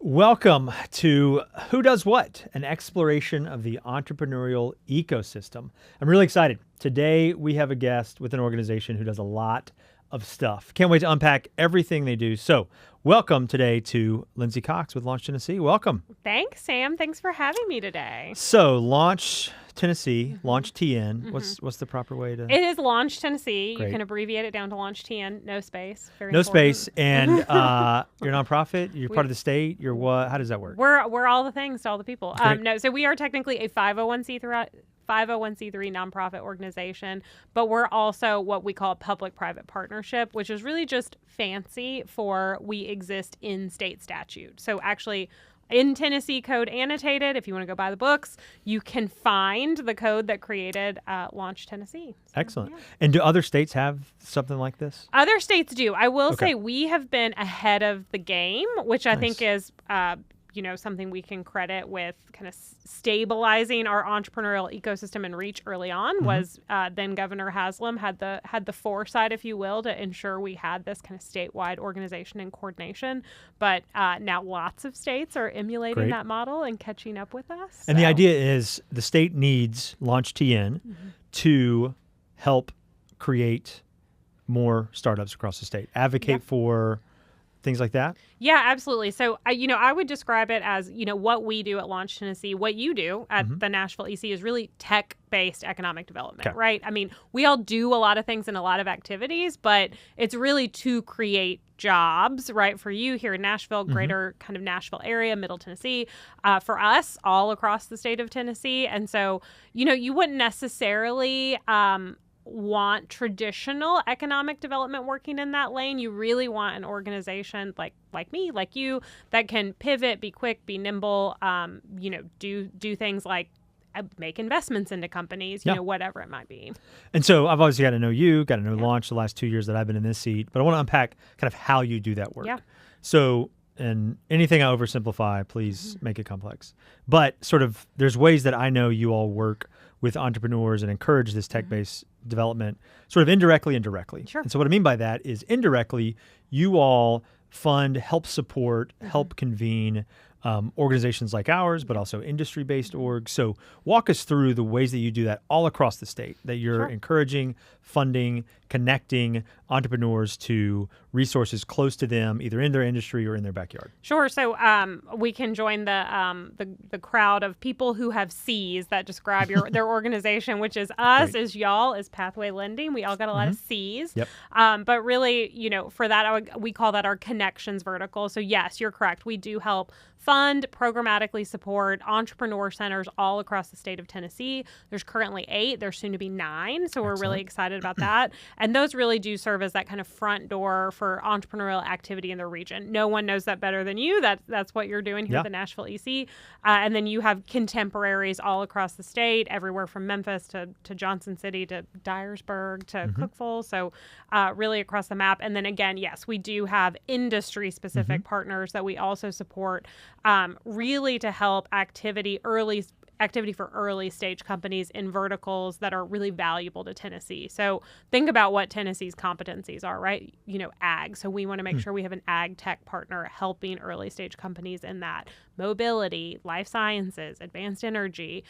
Welcome to Who Does What, an exploration of the entrepreneurial ecosystem. I'm really excited. Today, we have a guest with an organization who does a lot of stuff. Can't wait to unpack everything they do. So, welcome today to Lindsey Cox with Launch Tennessee. Welcome. Thanks, Sam. Thanks for having me today. So, Launch Tennessee, LaunchTN. What's the proper way to? It is Launch Tennessee. Great. You can abbreviate it down to LaunchTN. No space. Very No important. space. And you're a nonprofit. You're part of the state. You're what? How does that work? We're all the things to all the people. Great. No, so we are technically a 501c3 nonprofit organization, but we're also what we call a public-private partnership, which is really just fancy for we exist in state statute. So actually, in Tennessee Code Annotated, if you want to go buy the books, you can find the code that created Launch Tennessee. So, Excellent. yeah. And do other states have something like this? Other states do. I will Okay. say we have been ahead of the game, which I Nice. think is something we can credit with kind of stabilizing our entrepreneurial ecosystem and reach early on. Was then Governor Haslam had the foresight, if you will, to ensure we had this kind of statewide organization and coordination. But now lots of states are emulating Great. that model and catching up with us. And the So- idea is the state needs LaunchTN to help create more startups across the state, advocate Yeah. for things like that. Yeah, absolutely. So, I would describe it as, what we do at Launch Tennessee, what you do at the Nashville EC is really tech-based economic development, Okay. right? I mean, we all do a lot of things and a lot of activities, but it's really to create jobs, right? For you here in Nashville, greater kind of Nashville area, Middle Tennessee, for us all across the state of Tennessee. And so, you wouldn't necessarily want traditional economic development working in that lane. You really want an organization like me, like you, that can pivot, be quick, be nimble, do things like make investments into companies, Yeah. whatever it might be. And so I've obviously got to know you, got to know Launch the last 2 years that I've been in this seat, but I want to unpack kind of how you do that work. Yeah. So, and anything I oversimplify, please make it complex. But sort of there's ways that I know you all work with entrepreneurs and encourage this tech-based development sort of indirectly and directly. Sure. And so what I mean by that is indirectly, you all fund, help support, help convene organizations like ours, but also industry-based orgs. So walk us through the ways that you do that all across the state, that you're Sure. encouraging, funding, connecting entrepreneurs to resources close to them, either in their industry or in their backyard. Sure. So we can join the crowd of people who have C's that describe their organization, which is us, Great. is y'all, is Pathway Lending. We all got a lot of C's. Yep. But really, for that, we call that our connections vertical. So yes, you're correct. We do help fund, programmatically support entrepreneur centers all across the state of Tennessee. There's currently 8. There's soon to be 9. So we're really excited about that. And those really do serve as that kind of front door for entrepreneurial activity in the region. No one knows that better than you. That's what you're doing here Yeah. at the Nashville EC. And then you have contemporaries all across the state, everywhere from Memphis to Johnson City to Dyersburg to Cookeville. So really across the map. And then again, yes, we do have industry-specific partners that we also support, really to help activity for early stage companies in verticals that are really valuable to Tennessee. So think about what Tennessee's competencies are, right? Ag. So we want to make sure we have an ag tech partner helping early stage companies in that. Mobility, life sciences, advanced energy.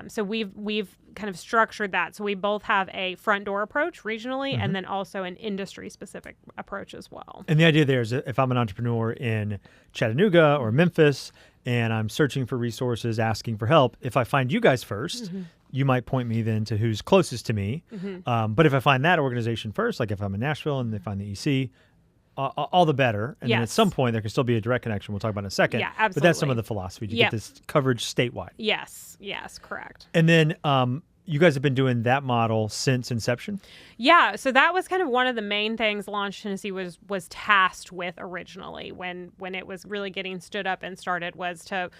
So we've kind of structured that. So we both have a front door approach regionally and then also an industry specific approach as well. And the idea there is that if I'm an entrepreneur in Chattanooga or Memphis and I'm searching for resources, asking for help, if I find you guys first, you might point me then to who's closest to me. But if I find that organization first, like if I'm in Nashville and they find the EC, all the better. And then at Yes. some point, there can still be a direct connection. We'll talk about in a second. Yeah, But that's some absolutely. of the philosophy to Yep. get this coverage statewide. Yes, correct. And then you guys have been doing that model since inception? Yeah, so that was kind of one of the main things Launch Tennessee was tasked with originally when it was really getting stood up and started, was to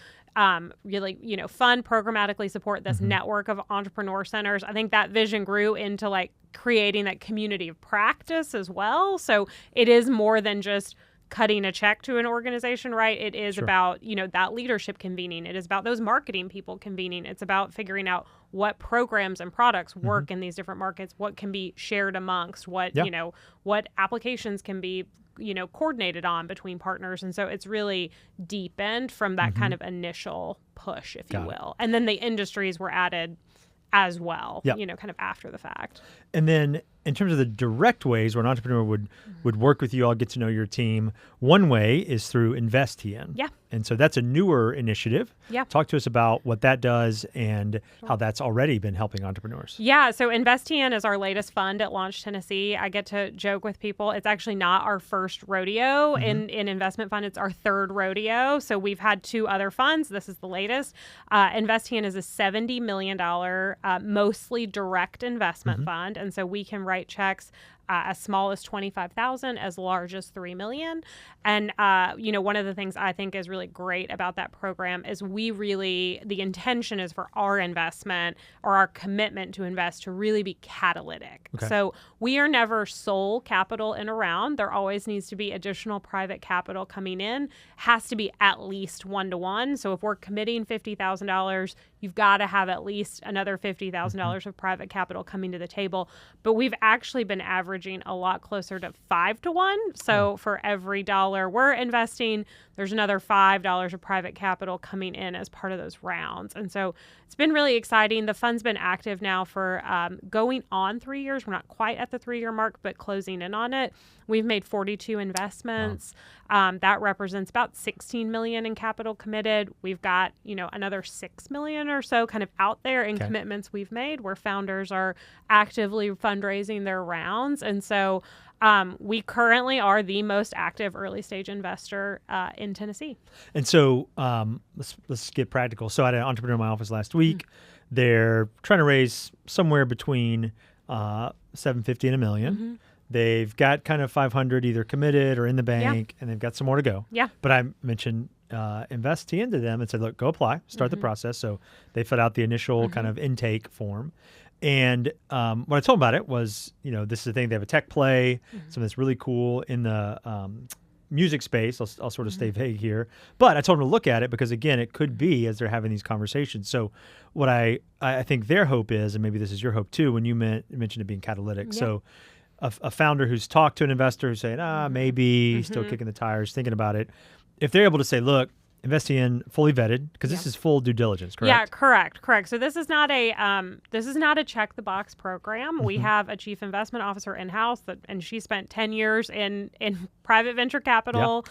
really, fund, programmatically support this network of entrepreneur centers. I think that vision grew into like creating that community of practice as well. So it is more than just cutting a check to an organization, right? It is about, that leadership convening. It is about those marketing people convening. It's about figuring out what programs and products work in these different markets, what can be shared amongst, what, what applications can be coordinated on between partners. And so it's really deepened from that kind of initial push, if you will. And then the industries were added as well, kind of after the fact. And then in terms of the direct ways where an entrepreneur would work with you all, get to know your team, one way is through LaunchTN. Yeah. And so that's a newer initiative. Yeah. Talk to us about what that does and how that's already been helping entrepreneurs. Yeah. So LaunchTN is our latest fund at Launch Tennessee. I get to joke with people. It's actually not our first rodeo in investment fund. It's our third rodeo. So we've had 2 other funds. This is the latest. LaunchTN is a $70 million, mostly direct investment fund. And so we can write checks as small as $25,000, as large as $3 million. And, one of the things I think is really great about that program is the intention is for our investment or our commitment to invest to really be catalytic. Okay. So we are never sole capital in a round. There always needs to be additional private capital coming in, has to be at least 1-to-1. So if we're committing $50,000, you've got to have at least another $50,000 of private capital coming to the table. But we've actually been averaging a lot closer to 5-to-1. So for every dollar we're investing, there's another $5 of private capital coming in as part of those rounds. And so it's been really exciting. The fund's been active now for going on 3 years. We're not quite at the 3-year mark, but closing in on it. We've made 42 investments. That represents about $16 million in capital committed. We've got, another $6 million or so kind of out there in commitments we've made where founders are actively fundraising their rounds. And so we currently are the most active early stage investor in Tennessee. And so let's get practical. So I had an entrepreneur in my office last week. They're trying to raise somewhere between $750,000 and $1 million. They've got kind of 500 either committed or in the bank, and they've got some more to go. Yeah. But I mentioned LaunchTN to them and said, look, go apply, start the process. So they filled out the initial kind of intake form. And what I told them about it was, this is the thing. They have a tech play, something that's really cool in the music space. I'll sort of stay vague here. But I told them to look at it because, again, it could be as they're having these conversations. So what I think their hope is, and maybe this is your hope too, when you mentioned it being catalytic. Yeah. So a founder who's talked to an investor who's saying, maybe still kicking the tires, thinking about it. If they're able to say, look, LaunchTN fully vetted, because this is full due diligence, correct? Yeah, correct. So this is not a check the box program. We have a chief investment officer in house and she spent 10 years in private venture capital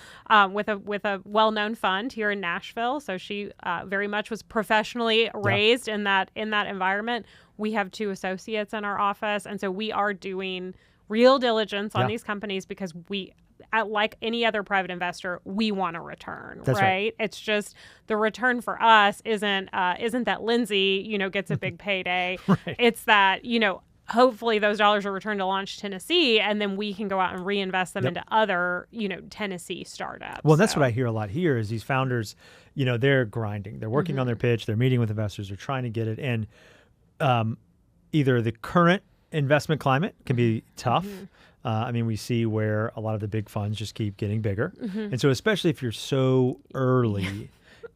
with a well known fund here in Nashville. So she very much was professionally raised in that environment. We have 2 associates in our office, and so we are doing real diligence on these companies because like any other private investor, we want a return, right? It's just the return for us isn't that Lindsey, gets a big payday. Right. It's that, hopefully those dollars are returned to Launch Tennessee, and then we can go out and reinvest them into other, Tennessee startups. Well, that's what I hear a lot here is these founders, they're grinding. They're working on their pitch. They're meeting with investors. They're trying to get it. And either the current investment climate can be tough. We see where a lot of the big funds just keep getting bigger. And so especially if you're so early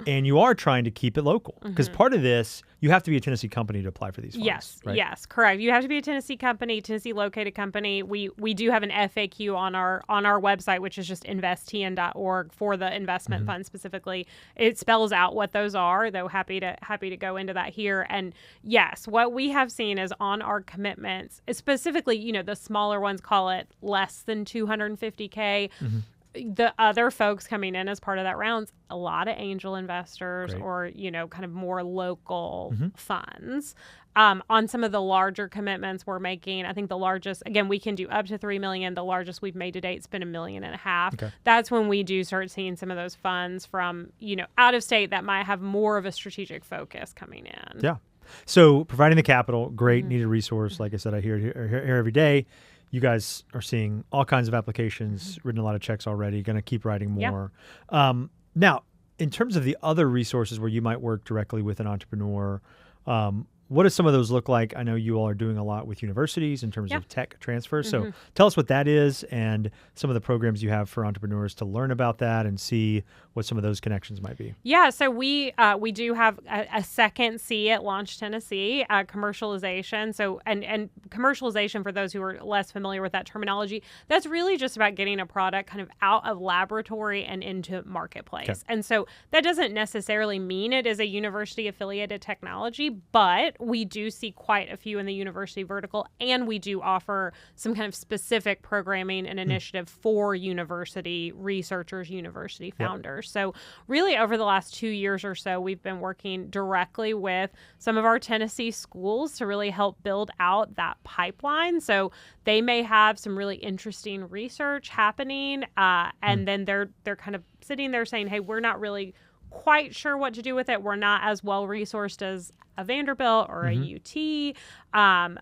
and you are trying to keep it local, because part of this, you have to be a Tennessee company to apply for these funds. Yes, right? yes, correct. You have to be a Tennessee company, Tennessee located company. We do have an FAQ on our website, which is just investtn.org for the investment fund specifically. It spells out what those are, though happy to go into that here. And yes, what we have seen is on our commitments, specifically, the smaller ones, call it less than $250K. The other folks coming in as part of that round's a lot of angel investors or, kind of more local funds. On some of the larger commitments we're making, I think the largest, again, we can do up to $3 million. The largest we've made to date has been $1.5 million. Okay. That's when we do start seeing some of those funds from, out of state that might have more of a strategic focus coming in. Yeah. So providing the capital, great, needed resource. Like I said, I hear every day. You guys are seeing all kinds of applications, written a lot of checks already, going to keep writing more. Now, in terms of the other resources where you might work directly with an entrepreneur, what do some of those look like? I know you all are doing a lot with universities in terms of tech transfer. So tell us what that is and some of the programs you have for entrepreneurs to learn about that and see what some of those connections might be. Yeah, so we do have a second C at Launch Tennessee, commercialization. So and commercialization, for those who are less familiar with that terminology, that's really just about getting a product kind of out of laboratory and into marketplace. Okay. And so that doesn't necessarily mean it is a university affiliated technology, but we do see quite a few in the university vertical, and we do offer some kind of specific programming and initiative for university researchers, university founders. So really over the last 2 years or so, we've been working directly with some of our Tennessee schools to really help build out that pipeline. So they may have some really interesting research happening, and then they're kind of sitting there saying, hey, we're not really quite sure what to do with it. We're not as well resourced as a Vanderbilt or a UT,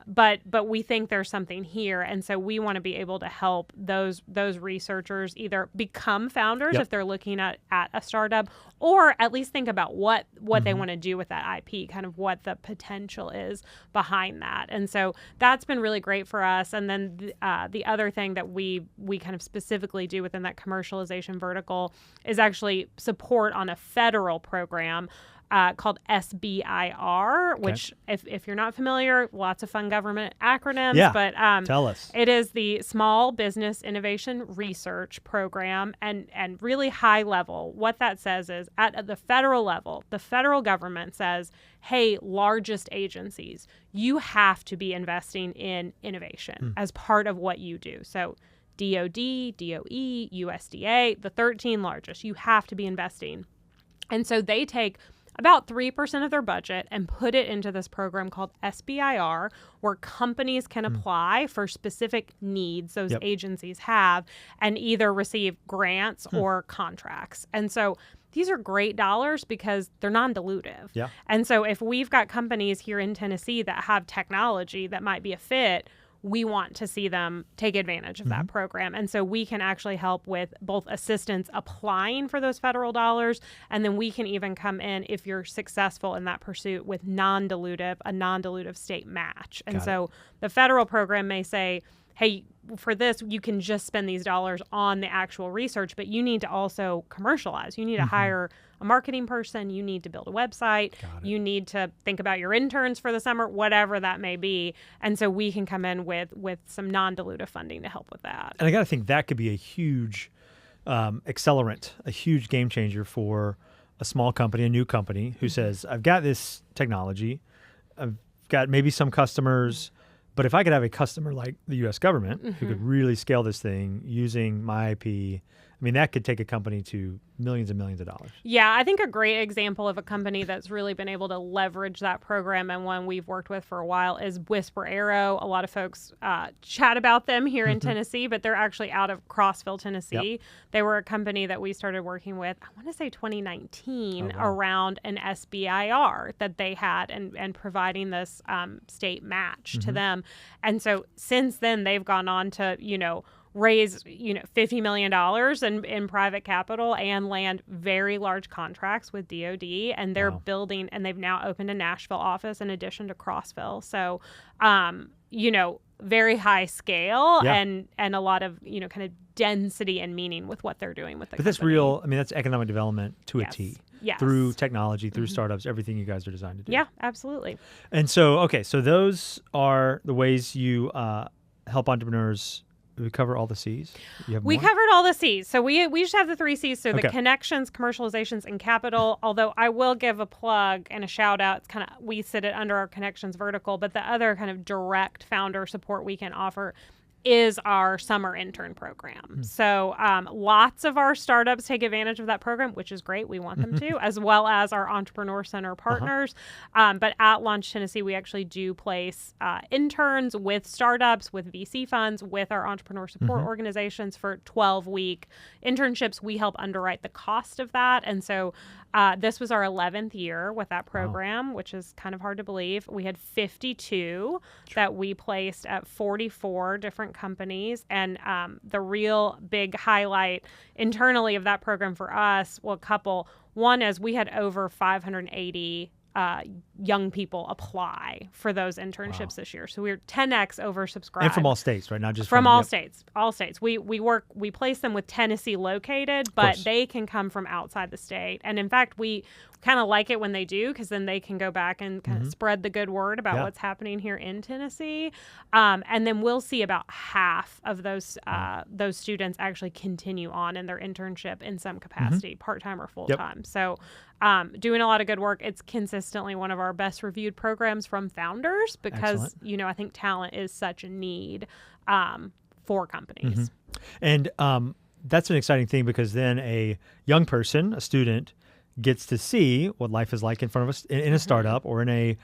but we think there's something here, and so we want to be able to help those researchers either become founders if they're looking at a startup, or at least think about what they want to do with that IP, kind of what the potential is behind that. And so that's been really great for us. And then the other thing that we kind of specifically do within that commercialization vertical is actually support on a federal program called SBIR, which if you're not familiar, lots of fun government acronyms. Yeah, but tell us. It is the Small Business Innovation Research Program, and really high level. What that says is at the federal level, the federal government says, hey, largest agencies, you have to be investing in innovation as part of what you do. So DOD, DOE, USDA, the 13 largest, you have to be investing. And so they take about 3% of their budget and put it into this program called SBIR, where companies can apply for specific needs those agencies have and either receive grants or contracts. And so these are great dollars because they're non-dilutive. Yeah. And so if we've got companies here in Tennessee that have technology that might be a fit, we want to see them take advantage of that program. And so we can actually help with both assistance applying for those federal dollars, and then we can even come in, if you're successful in that pursuit, with a non-dilutive state match. And so the federal program may say, hey, for this, you can just spend these dollars on the actual research, but you need to also commercialize. You need to hire a marketing person. You need to build a website. You need to think about your interns for the summer, whatever that may be. And so we can come in with some non-dilutive funding to help with that. And I got to think that could be a huge accelerant, a huge game changer for a small company, a new company who says, I've got this technology, I've got maybe some customers, but if I could have a customer like the U.S. government who could really scale this thing using my IP, I mean, that could take a company to millions and millions of dollars. Yeah, I think a great example of a company that's really been able to leverage that program, and one we've worked with for a while, is Whisper Aero. A lot of folks chat about them here in Tennessee, but they're actually out of Crossville, Tennessee. They were a company that we started working with, I want to say 2019, around an SBIR that they had and providing this state match to them. And so since then, they've gone on to, raise $50 million in private capital and land very large contracts with DoD, and they're building, and they've now opened a Nashville office in addition to Crossville. So very high scale and a lot of kind of density and meaning with what they're doing with the company. That's real. I mean, that's economic development to a T. Yes. Through technology, through startups, everything you guys are designed to do. Yeah, absolutely. And so, so those are the ways you help entrepreneurs. We cover all the C's? We covered all the C's. So we just have the 3 C's. So the connections, commercializations, and capital. Although I will give a plug and a shout out. It's kind of, we sit it under our connections vertical, but the other kind of direct founder support we can offer is our summer intern program. So lots of our startups take advantage of that program, which is great. We want them to, as well as our Entrepreneur Center partners. But at Launch Tennessee, we actually do place interns with startups, with VC funds, with our entrepreneur support organizations for 12-week internships. We help underwrite the cost of that. And so this was our 11th year with that program, which is kind of hard to believe. We had 52 that we placed at 44 different companies. And the real big highlight internally of that program for us, well, a couple. One is we had over 580 young people apply for those internships this year. So we're 10x oversubscribed. And from all states, right? Not just from all states. All states. We place them with Tennessee located, but they can come from outside the state. And in fact, we kind of like it when they do, because then they can go back and kind of spread the good word about what's happening here in Tennessee. And then we'll see about half of those students actually continue on in their internship in some capacity, part-time or full-time. So doing a lot of good work. It's consistently one of our best reviewed programs from founders because, I think talent is such a need for companies. And that's an exciting thing, because then a young person, a student, gets to see what life is like in front of us in a startup or in a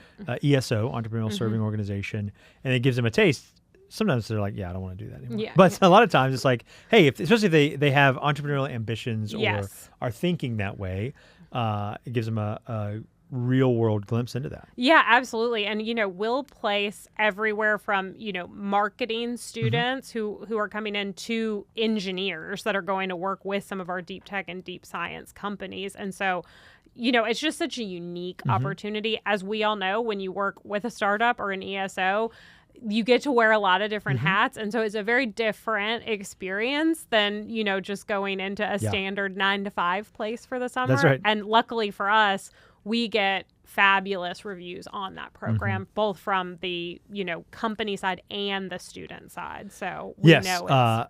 ESO, entrepreneurial serving organization, and it gives them a taste. Sometimes they're like, yeah, I don't want to do that anymore. But a lot of times it's like, hey, especially if they have entrepreneurial ambitions or are thinking that way, it gives them a real world glimpse into that. Yeah, absolutely. And, we'll place everywhere from, marketing students who are coming in to engineers that are going to work with some of our deep tech and deep science companies. And so, it's just such a unique opportunity. As we all know, when you work with a startup or an ESO, you get to wear a lot of different hats. And so it's a very different experience than, just going into a standard 9-to-5 place for the summer. That's right. And luckily for us, we get fabulous reviews on that program, both from the, company side and the student side. So we know it's...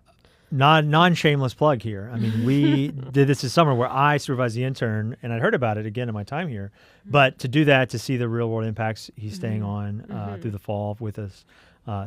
non-shameless plug here. I mean, we did this summer where I supervised the intern, and I'd heard about it again in my time here. But to do that, to see the real world impacts he's staying on through the fall with us.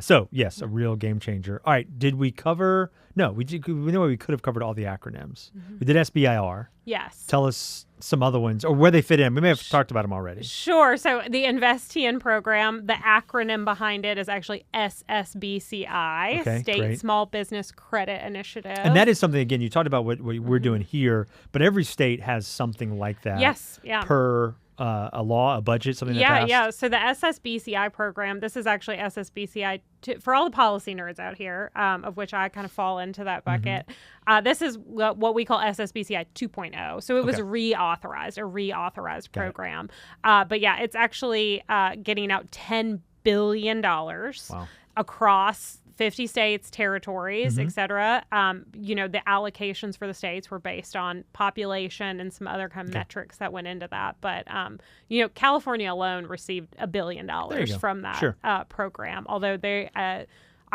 So yes, a real game changer. All right, did we cover? No, we did. We know we could have covered all the acronyms. We did SBIR. Yes. Tell us some other ones or where they fit in. We may have talked about them already. Sure. So the LaunchTN program, the acronym behind it is actually SSBCI, State Small Business Credit Initiative. And that is something, again, you talked about what we're doing here, but every state has something like that. Yes. Yeah. Per a law, a budget, something that passed. Yeah. So the SSBCI program, this is actually SSBCI for all the policy nerds out here, of which I kind of fall into that bucket. This is what we call SSBCI 2.0. So it was a reauthorized program. But yeah, it's actually getting out $10 billion across 50 states, territories, et cetera. The allocations for the states were based on population and some other kind of metrics that went into that. But, California alone received $1 billion from that program. Although I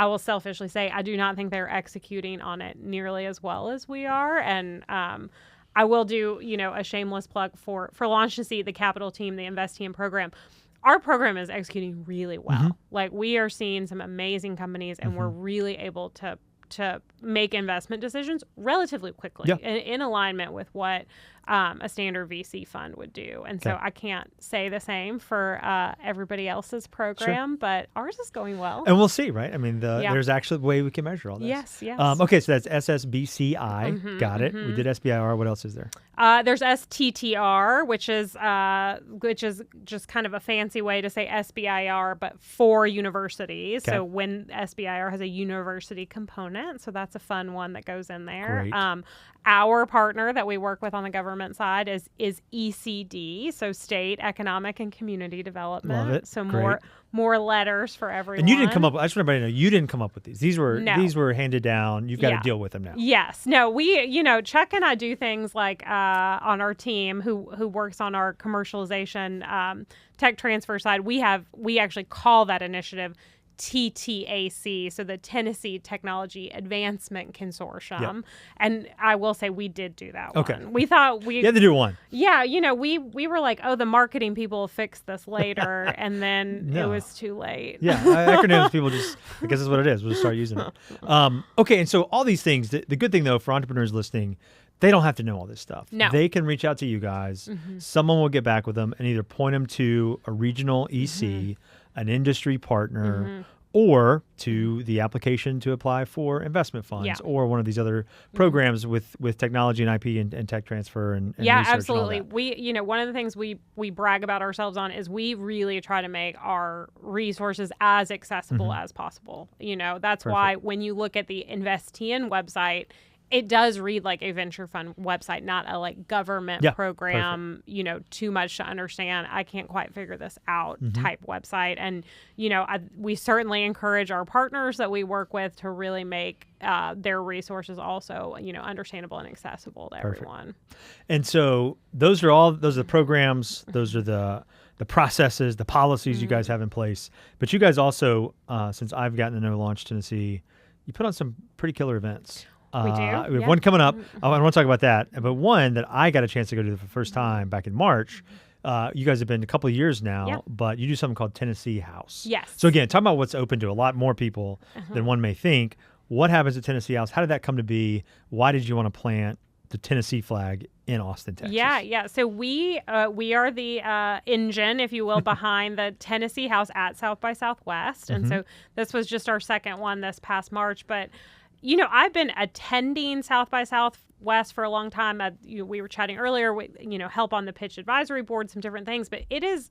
will selfishly say, I do not think they're executing on it nearly as well as we are. And I will do, a shameless plug for LaunchTN, the capital team, the LaunchTN program. Our program is executing really well. Like, we are seeing some amazing companies, and we're really able to make investment decisions relatively quickly in alignment with what a standard VC fund would do. And so I can't say the same for everybody else's program, but ours is going well. And we'll see, right? I mean, there's actually a way we can measure all this. Yes. Okay, so that's SSBCI. Got it. We did SBIR. What else is there? There's STTR, which is just kind of a fancy way to say SBIR, but for universities. So when SBIR has a university component, so that's a fun one that goes in there. Great. Our partner that we work with on the government side is ECD, so State Economic and Community Development. Love it. So Great. more letters for everyone. And you didn't come up. I just want everybody to know you didn't come up with these. These were handed down. You've got to deal with them now. Yes. No. We, Chuck and I do things like on our team who works on our commercialization tech transfer side. We actually call that initiative TTAC, so the Tennessee Technology Advancement Consortium. And I will say we did do that one. We thought you had to do one. Yeah, we were like, oh, the marketing people will fix this later, and then it was too late. Yeah, acronyms people just, I guess that's what it is. We'll just start using it. Okay, and so all these things, the good thing though for entrepreneurs listening, they don't have to know all this stuff. No. They can reach out to you guys. Someone will get back with them and either point them to a regional EC, an industry partner, or to the application to apply for investment funds or one of these other programs with technology and IP and tech transfer and research absolutely. And all that. We, one of the things we brag about ourselves on is we really try to make our resources as accessible as possible. That's why when you look at the LaunchTN website, it does read like a venture fund website, not a like government program, you know, too much to understand. I can't quite figure this out type website. And, you know, we certainly encourage our partners that we work with to really make their resources also, you know, understandable and accessible to everyone. And so those are the programs, those are the processes, the policies you guys have in place. But you guys also, since I've gotten to know Launch Tennessee, you put on some pretty killer events. We do. We have one coming up. I want to talk about that. But one that I got a chance to go to for the first time back in March. You guys have been a couple of years now, but you do something called Tennessee House. Yes. So again, talking about what's open to a lot more people than one may think. What happens at Tennessee House? How did that come to be? Why did you want to plant the Tennessee flag in Austin, Texas? Yeah. So we are the engine, if you will, behind the Tennessee House at South by Southwest. And so this was just our second one this past March. But, you know, I've been attending South by Southwest for a long time. We were chatting earlier, you know, help on the pitch advisory board, some different things. But it is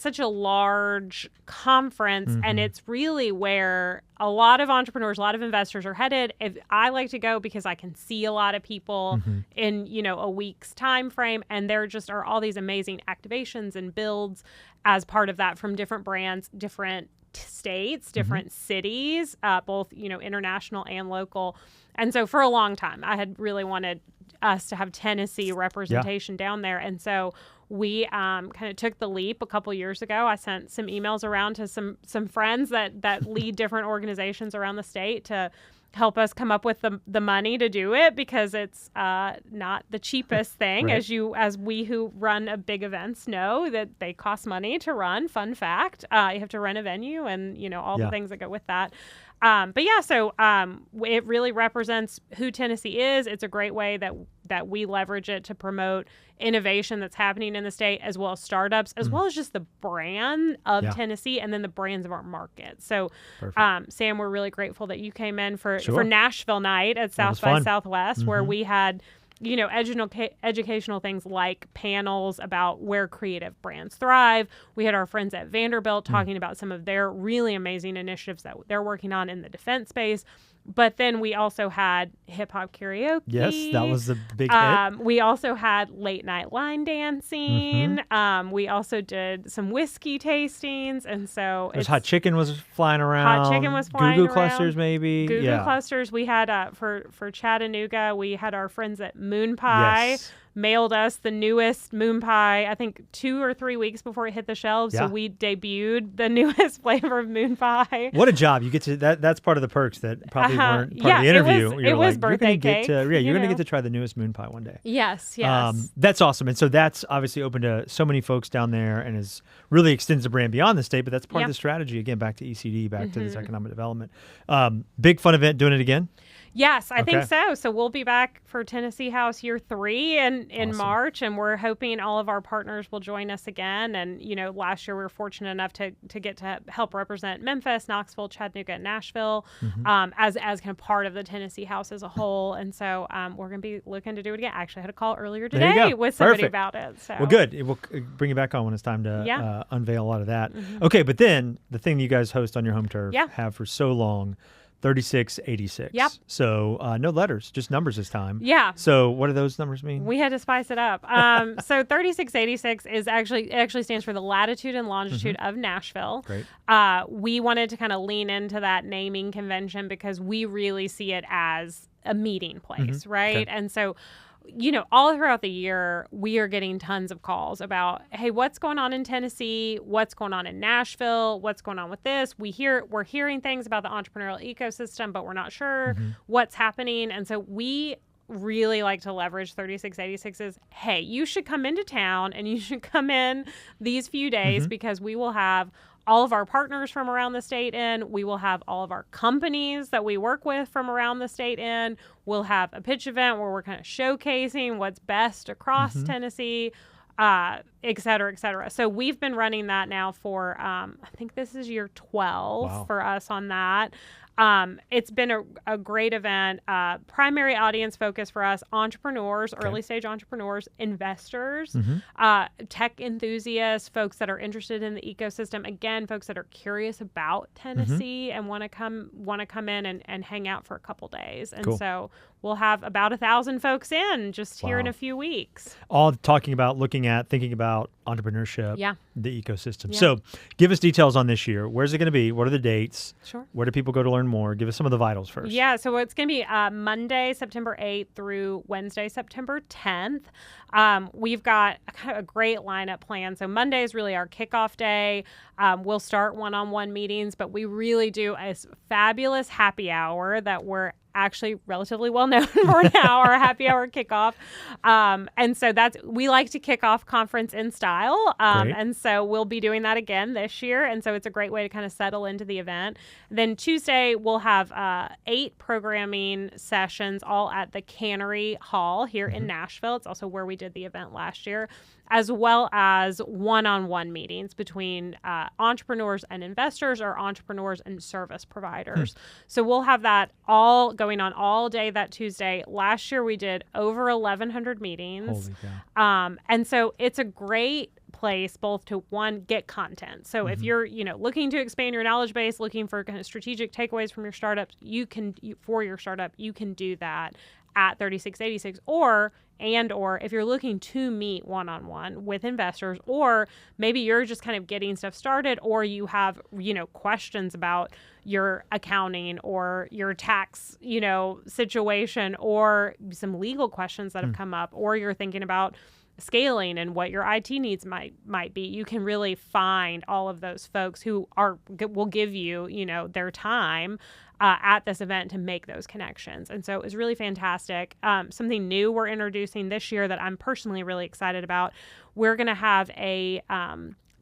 such a large conference, and it's really where a lot of entrepreneurs, a lot of investors are headed. I like to go because I can see a lot of people in, you know, a week's time frame, and there just are all these amazing activations and builds as part of that from different brands, different states, different cities, both, you know, international and local. And so for a long time, I had really wanted us to have Tennessee representation down there. And so we kind of took the leap a couple years ago. I sent some emails around to some friends that lead different organizations around the state to help us come up with the money to do it, because it's not the cheapest thing. As we who run a big events know that they cost money to run. Fun fact, you have to rent a venue and, you know, all the things that go with that. So it really represents who Tennessee is. It's a great way that we leverage it to promote innovation that's happening in the state, as well as startups, as well as just the brand of Tennessee and then the brands of our market. So, Sam, we're really grateful that you came in for Nashville night at South by Southwest, where we had, you know, educational things like panels about where creative brands thrive. We had our friends at Vanderbilt talking about some of their really amazing initiatives that they're working on in the defense space. But then we also had hip hop karaoke. Yes, that was the big hit. We also had late night line dancing. We also did some whiskey tastings, and so hot chicken was flying around. Hot chicken was flying around. Goo clusters, maybe. Goo clusters. We had for Chattanooga. We had our friends at Moon Pie. Mailed us the newest Moon Pie, I think 2 or 3 weeks before it hit the shelves. So we debuted the newest flavor of Moon Pie. What a job. You get to that's part of the perks that probably weren't part of the interview. It was birthday cake. You're going to get to try the newest Moon Pie one day. Yes. That's awesome. And so that's obviously open to so many folks down there, and really extends the brand beyond the state, but that's part of the strategy. Again, back to ECD, back to this economic development. Big fun event, doing it again? Yes, I think so. So we'll be back for Tennessee House Year 3 in March, and we're hoping all of our partners will join us again. And, you know, last year we were fortunate enough to get to help represent Memphis, Knoxville, Chattanooga, and Nashville as kind of part of the Tennessee House as a whole. And so we're going to be looking to do it again. I actually had a call earlier today with somebody about it. So. Well, good. We'll bring you back on when it's time to unveil a lot of that. Okay, but then the thing you guys host on your home turf have for so long, 3686. Yep. So no letters, just numbers this time. Yeah. So what do those numbers mean? We had to spice it up. So 3686 is actually stands for the latitude and longitude of Nashville. Great. We wanted to kind of lean into that naming convention because we really see it as a meeting place, right? Okay. And so, you know, all throughout the year, we are getting tons of calls about, hey, what's going on in Tennessee? What's going on in Nashville? What's going on with this? We're hearing things about the entrepreneurial ecosystem, but we're not sure what's happening. And so we really like to leverage 3686's, hey, you should come into town and you should come in these few days because we will have all of our partners from around the state in. We will have all of our companies that we work with from around the state in. We'll have a pitch event where we're kind of showcasing what's best across Tennessee, et cetera, et cetera. So we've been running that now for, I think this is year 12 for us on that. It's been a great event. Primary audience focus for us, entrepreneurs, early stage entrepreneurs, investors, tech enthusiasts, folks that are interested in the ecosystem. Again, folks that are curious about Tennessee and want to come in and hang out for a couple days. And so we'll have about 1,000 folks in just here in a few weeks. All talking about, thinking about entrepreneurship, the ecosystem. Yeah. So give us details on this year. Where's it going to be? What are the dates? Sure. Where do people go to learn more? Give us some of the vitals first. Yeah, so it's going to be Monday, September 8th through Wednesday, September 10th. We've got kind of a great lineup plan. So Monday is really our kickoff day. We'll start one-on-one meetings, but we really do a fabulous happy hour that we're actually relatively well known for now, our happy hour kickoff. And so we like to kick off conference in style. And so we'll be doing that again this year. And so it's a great way to kind of settle into the event. Then Tuesday, we'll have 8 programming sessions all at the Cannery Hall here in Nashville. It's also where we did the event last year, as well as one-on-one meetings between entrepreneurs and investors, or entrepreneurs and service providers. So we'll have that all going on all day that Tuesday. Last year we did over 1,100 meetings. Holy cow. And so it's a great place both to, one, get content. So if you're, looking to expand your knowledge base, looking for kind of strategic takeaways from your startups, for your startup, you can do that at 3686, or if you're looking to meet one-on-one with investors, or maybe you're just kind of getting stuff started, or you have, questions about your accounting or your tax, situation, or some legal questions that have come up, or you're thinking about scaling and what your IT needs might be. You can really find all of those folks who will give you, their time at this event to make those connections. And so it was really fantastic. Something new we're introducing this year that I'm personally really excited about. We're going to have a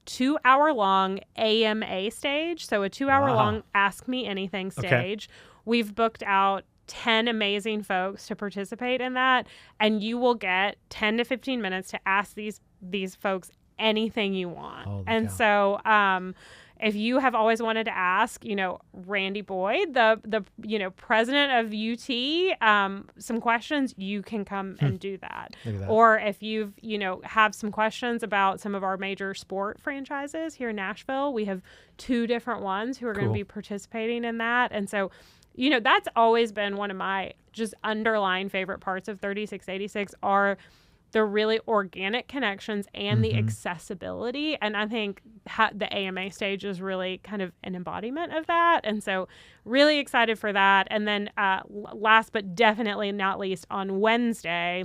2-hour-long AMA stage. So a 2-hour-long Ask Me Anything stage. We've booked out 10 amazing folks to participate in that, and you will get 10 to 15 minutes to ask these folks anything you want. Holy and cow. So if you have always wanted to ask, Randy Boyd, the president of UT, some questions, you can come and do that. Or if you've, have some questions about some of our major sport franchises here in Nashville, we have 2 different ones who are going to be participating in that. And so, that's always been one of my just underlying favorite parts of 3686 are the really organic connections and the accessibility. And I think the AMA stage is really kind of an embodiment of that. And so really excited for that. And then last but definitely not least, on Wednesday,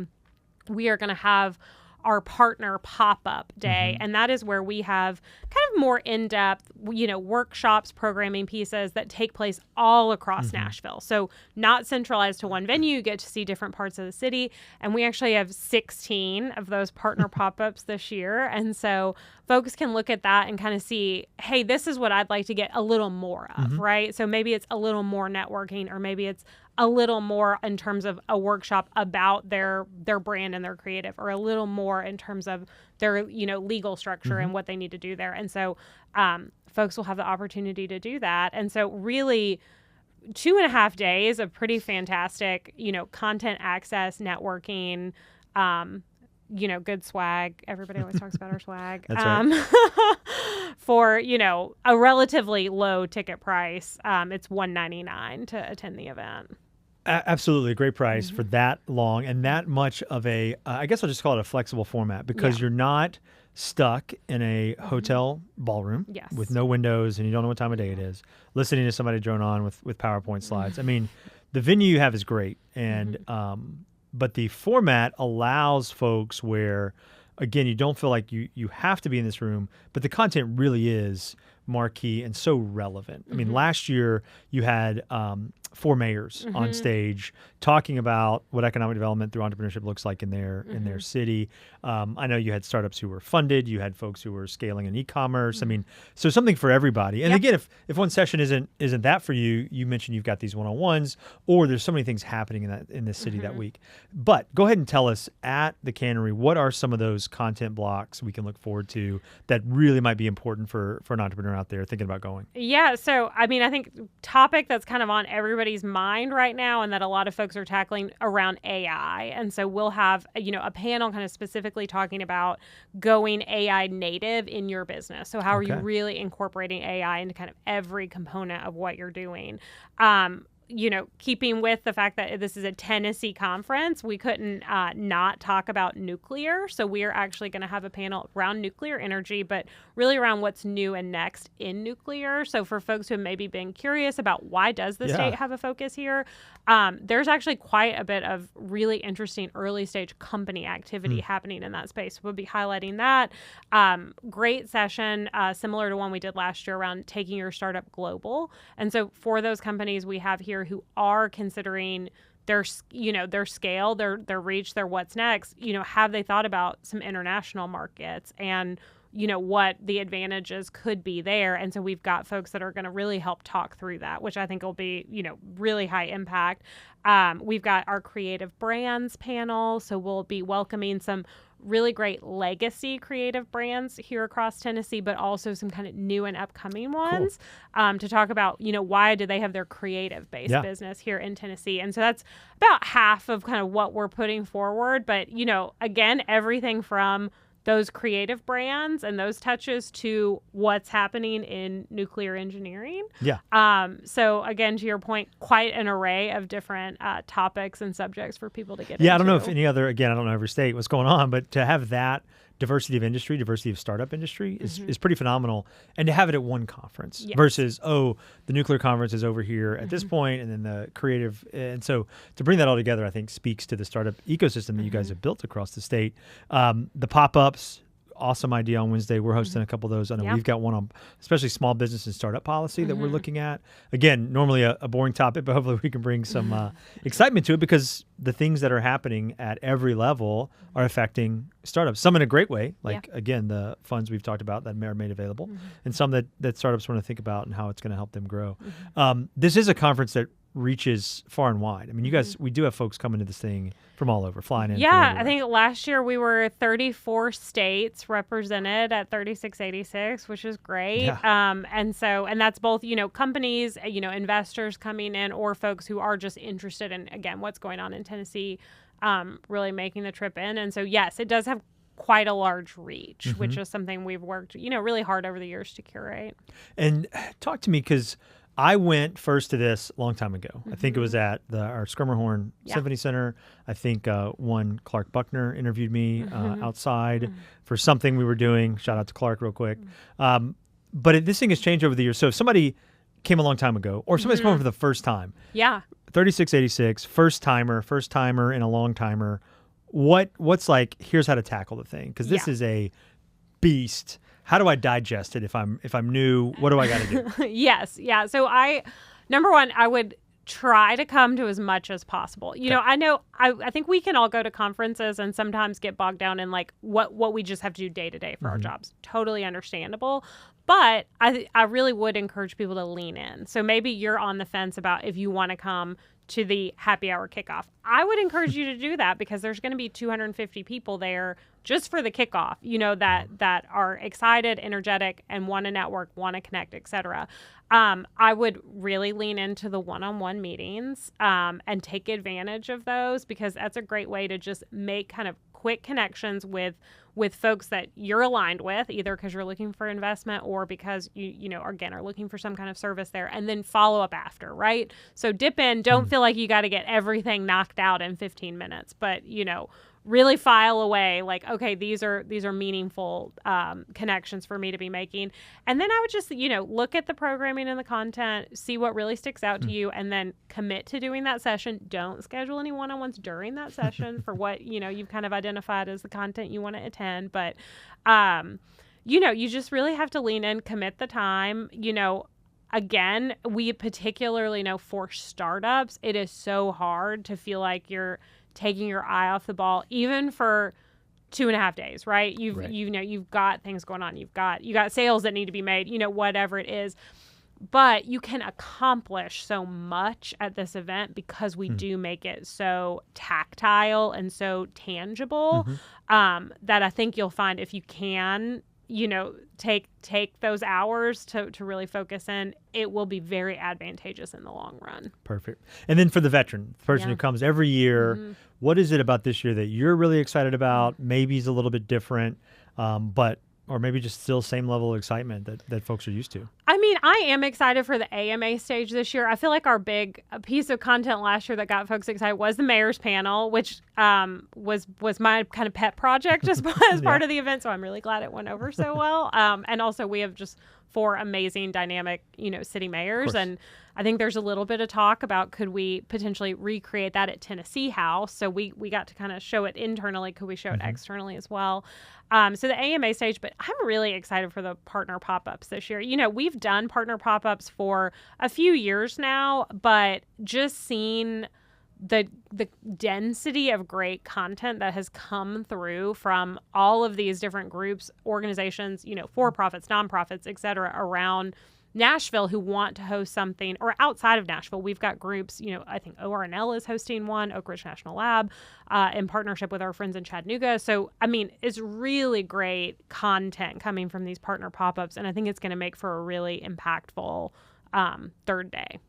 we are going to have our partner pop-up day. And that is where we have kind of more in-depth, workshops, programming pieces that take place all across Nashville. So not centralized to one venue, you get to see different parts of the city. And we actually have 16 of those partner pop-ups this year. And so folks can look at that and kind of see, hey, this is what I'd like to get a little more of, right? So maybe it's a little more networking, or maybe it's a little more in terms of a workshop about their brand and their creative, or a little more in terms of their, legal structure and what they need to do there. And so folks will have the opportunity to do that. And so really 2.5 days of pretty fantastic, content access, networking, good swag. Everybody always talks about our swag. That's right. For, a relatively low ticket price. It's $199 to attend the event. Absolutely. A great price for that long and that much of a, I guess I'll just call it a flexible format, because you're not stuck in a hotel ballroom with no windows and you don't know what time of day it is, listening to somebody drone on with PowerPoint slides. I mean, the venue you have is great. And, but the format allows folks where, again, you don't feel like you have to be in this room, but the content really is marquee and so relevant. I mean, last year you had 4 mayors on stage talking about what economic development through entrepreneurship looks like in their city. I know you had startups who were funded. You had folks who were scaling in e-commerce. I mean, so something for everybody. And again, if one session isn't that for you, you mentioned you've got these one-on-ones, or there's so many things happening in this city that week. But go ahead and tell us at the Cannery, what are some of those content blocks we can look forward to that really might be important for an entrepreneur out there thinking about going? Yeah. So, I mean, I think topic that's kind of on everybody's mind right now, and that a lot of folks are tackling around AI. And so we'll have, a panel kind of specifically talking about going AI native in your business. So how are you really incorporating AI into kind of every component of what you're doing? keeping with the fact that this is a Tennessee conference, we couldn't not talk about nuclear. So we are actually going to have a panel around nuclear energy, but really around what's new and next in nuclear. So for folks who have maybe been curious about why does the state have a focus here, there's actually quite a bit of really interesting early stage company activity happening in that space. We'll be highlighting that. Great session, similar to one we did last year around taking your startup global. And so for those companies we have here who are considering their scale, their reach, their what's next, have they thought about some international markets and what the advantages could be there. And so we've got folks that are going to really help talk through that, which I think will be, really high impact. We've got our creative brands panel. So we'll be welcoming some really great legacy creative brands here across Tennessee, but also some kind of new and upcoming ones to talk about, why do they have their creative based business here in Tennessee? And so that's about half of kind of what we're putting forward. But, again, everything from those creative brands and those touches to what's happening in nuclear engineering. So again, to your point, quite an array of different topics and subjects for people to get into. I don't know if any other, again, I don't know every state what's going on, but to have that diversity of industry, diversity of startup industry is pretty phenomenal. And to have it at one conference versus, the nuclear conference is over here at this point, and then the creative. And so to bring that all together, I think speaks to the startup ecosystem that you guys have built across the state. The pop-ups, awesome idea on Wednesday. We're hosting a couple of those. I know we've got one on especially small business and startup policy that we're looking at. Again, normally a boring topic, but hopefully we can bring some excitement to it because the things that are happening at every level are affecting startups. Some in a great way, like, again, the funds we've talked about that are made available, and some that startups want to think about and how it's going to help them grow. This is a conference that reaches far and wide. I mean, you guys, we do have folks coming to this thing from all over, flying in. I think last year we were 34 states represented at 3686, which is great. And that's both, companies, investors coming in or folks who are just interested in, again, what's going on in Tennessee, really making the trip in. And so, yes, it does have quite a large reach, which is something we've worked, really hard over the years to curate. And talk to me, because I went first to this a long time ago. I think it was at our Schermerhorn Symphony Center. I think one Clark Buckner interviewed me outside for something we were doing. Shout out to Clark real quick. But this thing has changed over the years. So if somebody came a long time ago or somebody's coming for the first time, 3686, first timer and a long timer, what's like, here's how to tackle the thing? Because this is a beast. How do I digest it if I'm new? What do I got to do? So number one, I would try to come to as much as possible. I think we can all go to conferences and sometimes get bogged down in like what we just have to do day to day for our jobs. Totally understandable. But I really would encourage people to lean in. So maybe you're on the fence about if you want to come to the happy hour kickoff. I would encourage you to do that because there's going to be 250 people there just for the kickoff, that are excited, energetic, and want to network, want to connect, etc. I would really lean into the one-on-one meetings and take advantage of those because that's a great way to just make kind of quick connections with folks that you're aligned with, either because you're looking for investment or because you again are looking for some kind of service there, and then follow up after, right? So dip in, don't feel like you got to get everything knocked out in 15 minutes, but really file away like, okay, these are meaningful connections for me to be making. And then I would just, look at the programming and the content, see what really sticks out to you, and then commit to doing that session. Don't schedule any one-on-ones during that session for what, you've kind of identified as the content you want to attend. But, you just really have to lean in, commit the time, Again, we particularly know for startups, it is so hard to feel like you're taking your eye off the ball, even for 2.5 days, right? You've got things going on. You got sales that need to be made, whatever it is. But you can accomplish so much at this event because we do make it so tactile and so tangible that I think you'll find if you can, take those hours to really focus in, it will be very advantageous in the long run. Perfect. And then for the veteran, the person who comes every year, what is it about this year that you're really excited about? Maybe it's a little bit different, but or maybe just still same level of excitement that folks are used to? I mean, I am excited for the AMA stage this year. I feel like our big piece of content last year that got folks excited was the mayor's panel, which was my kind of pet project as part of the event. So I'm really glad it went over so well. And also we have just 4 amazing, dynamic, city mayors. And I think there's a little bit of talk about could we potentially recreate that at Tennessee House. So we got to kind of show it internally. Could we show it externally as well? So the AMA stage, but I'm really excited for the partner pop-ups this year. We've done partner pop-ups for a few years now, but just seeing the density of great content that has come through from all of these different groups, organizations, for-profits, nonprofits, et cetera, around Nashville who want to host something, or outside of Nashville. We've got groups, I think ORNL is hosting one, Oak Ridge National Lab, in partnership with our friends in Chattanooga. So, I mean, it's really great content coming from these partner pop-ups, and I think it's going to make for a really impactful third day.